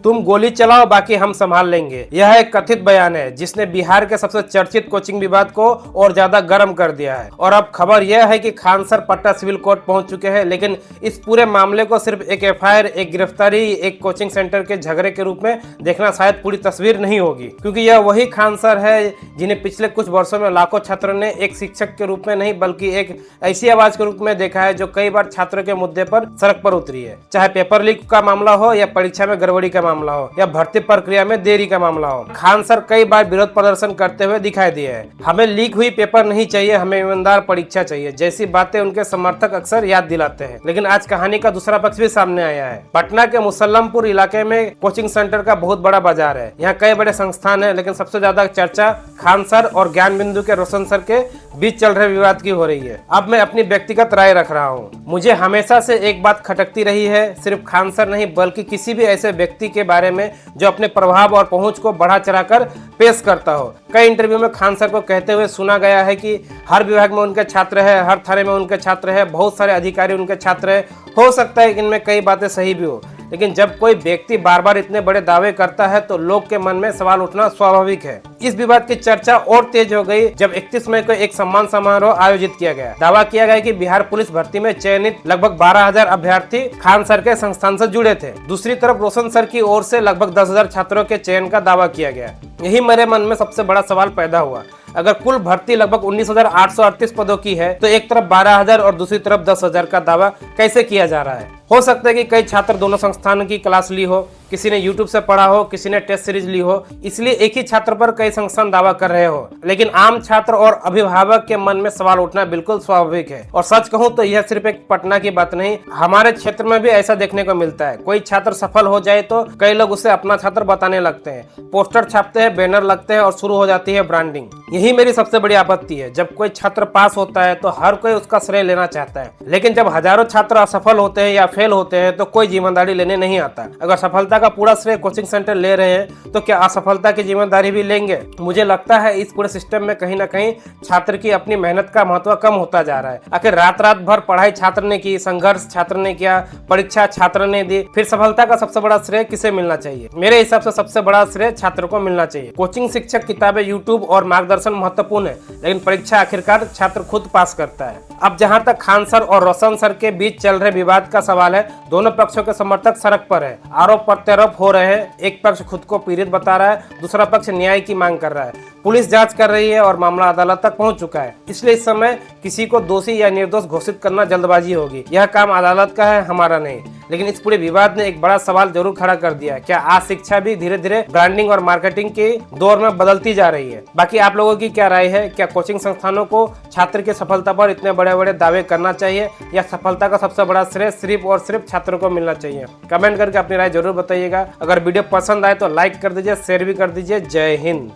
तुम गोली चलाओ, बाकी हम संभाल लेंगे। यह एक कथित बयान है जिसने बिहार के सबसे चर्चित कोचिंग विवाद को और ज्यादा गर्म कर दिया है। और अब खबर यह है कि Khan sir Patna civil court पहुंच चुके हैं, लेकिन इस पूरे मामले को सिर्फ एक एफआईआर, एक गिरफ्तारी, एक कोचिंग सेंटर के झगड़े के रूप में देखना शायद पूरी तस्वीर नहीं होगी, क्योंकि यह वही खान सर है जिन्हें पिछले कुछ वर्षों में लाखों छात्रों ने एक शिक्षक के रूप में नहीं बल्कि एक ऐसी आवाज के रूप में देखा है जो कई बार छात्रों के मुद्दे पर सड़क पर उतरी है। चाहे पेपर लीक का मामला हो या परीक्षा में गड़बड़ी का मामला हो या भर्ती प्रक्रिया में देरी का मामला हो, खान सर कई बार विरोध प्रदर्शन करते हुए दिखाई दिए हैं। हमें लीक हुई पेपर नहीं चाहिए, हमें ईमानदार परीक्षा चाहिए जैसी बातें उनके समर्थक अक्सर याद दिलाते हैं। लेकिन आज कहानी का दूसरा पक्ष भी सामने आया है। पटना के मुसल्लमपुर इलाके में कोचिंग सेंटर का बहुत बड़ा बाजार है। यहाँ कई बड़े संस्थान है, लेकिन सबसे ज्यादा चर्चा खान सर और ज्ञान बिंदु के रोशन सर के बीच चल रहे विवाद की हो रही है। अब मैं अपनी व्यक्तिगत राय रख रहा हूँ। मुझे हमेशा से एक बात खटकती रही है, सिर्फ खान सर नहीं बल्कि किसी भी ऐसे व्यक्ति के बारे में जो अपने प्रभाव और पहुंच को बढ़ा चढ़ाकर पेश करता हो। कई इंटरव्यू में खान सर को कहते हुए सुना गया है कि हर विभाग में उनके छात्र है, हर थाने में उनके छात्र है, बहुत सारे अधिकारी उनके छात्र है। हो सकता है कि इनमें कई बातें सही भी हो, लेकिन जब कोई व्यक्ति बार बार इतने बड़े दावे करता है तो लोग के मन में सवाल उठना स्वाभाविक है। इस विवाद की चर्चा और तेज हो गई जब 31 मई को एक सम्मान समारोह आयोजित किया गया। दावा किया गया कि बिहार पुलिस भर्ती में चयनित लगभग 12,000 अभ्यर्थी खान सर के संस्थान से जुड़े थे। दूसरी तरफ रोशन सर की ओर से लगभग 10,000 छात्रों के चयन का दावा किया गया। यही मेरे मन में सबसे बड़ा सवाल पैदा हुआ। अगर कुल भर्ती लगभग 19,838 पदों की है तो एक तरफ 12,000 और दूसरी तरफ 10,000 का दावा कैसे किया जा रहा है? हो सकता है कि कई छात्र दोनों संस्थानों की क्लास ली हो, किसी ने YouTube से पढ़ा हो, किसी ने टेस्ट सीरीज ली हो, इसलिए एक ही छात्र पर कई संस्थान दावा कर रहे हो। लेकिन आम छात्र और अभिभावक के मन में सवाल उठना बिल्कुल स्वाभाविक है। और सच कहूं तो यह सिर्फ एक पटना की बात नहीं, हमारे क्षेत्र में भी ऐसा देखने को मिलता है। कोई छात्र सफल हो जाए तो कई लोग उसे अपना छात्र बताने लगते हैं, पोस्टर छापते हैं, बैनर लगते हैं और शुरू हो जाती है ब्रांडिंग। यही मेरी सबसे बड़ी आपत्ति है। जब कोई छात्र पास होता है तो हर कोई उसका श्रेय लेना चाहता है, लेकिन जब हजारों छात्र असफल होते हैं या फेल होते हैं तो कोई जिम्मेदारी लेने नहीं आता। अगर सफलता का पूरा श्रेय कोचिंग सेंटर ले रहे हैं तो क्या असफलता की जिम्मेदारी भी लेंगे? मुझे लगता है इस पूरे सिस्टम में कहीं ना कहीं छात्र की अपनी मेहनत का महत्व कम होता जा रहा है। आखिर रात रात भर पढ़ाई छात्र ने की, संघर्ष छात्र ने किया, परीक्षा छात्र ने दी, फिर सफलता का सबसे बड़ा श्रेय किसे मिलना चाहिए? मेरे हिसाब से सबसे बड़ा श्रेय छात्र को मिलना चाहिए। कोचिंग, शिक्षक, किताबें, यूट्यूब और मार्गदर्शन महत्वपूर्ण है, लेकिन परीक्षा आखिरकार छात्र खुद पास करता है। अब जहां तक खान सर और रोशन सर के बीच चल रहे विवाद का सवाल है, दोनों पक्षों के समर्थक सड़क पर है, आरोप प्रत्यारोप हो रहे हैं। एक पक्ष खुद को पीड़ित बता रहा है, दूसरा पक्ष न्याय की मांग कर रहा है। पुलिस जांच कर रही है और मामला अदालत तक पहुंच चुका है। इसलिए इस समय किसी को दोषी या निर्दोष घोषित करना जल्दबाजी होगी। यह काम अदालत का है, हमारा नहीं। लेकिन इस पूरे विवाद ने एक बड़ा सवाल जरूर खड़ा कर दिया, क्या आज शिक्षा भी धीरे धीरे ब्रांडिंग और मार्केटिंग के दौर में बदलती जा रही है? बाकी आप लोगों की क्या राय है? क्या कोचिंग संस्थानों को छात्र की सफलता पर इतने बड़े बड़े दावे करना चाहिए या सफलता का सबसे बड़ा श्रेय सिर्फ और सिर्फ छात्रों को मिलना चाहिए? कमेंट करके अपनी राय जरूर बताइएगा। अगर वीडियो पसंद आए तो लाइक कर दीजिए, शेयर भी कर दीजिए। जय हिंद।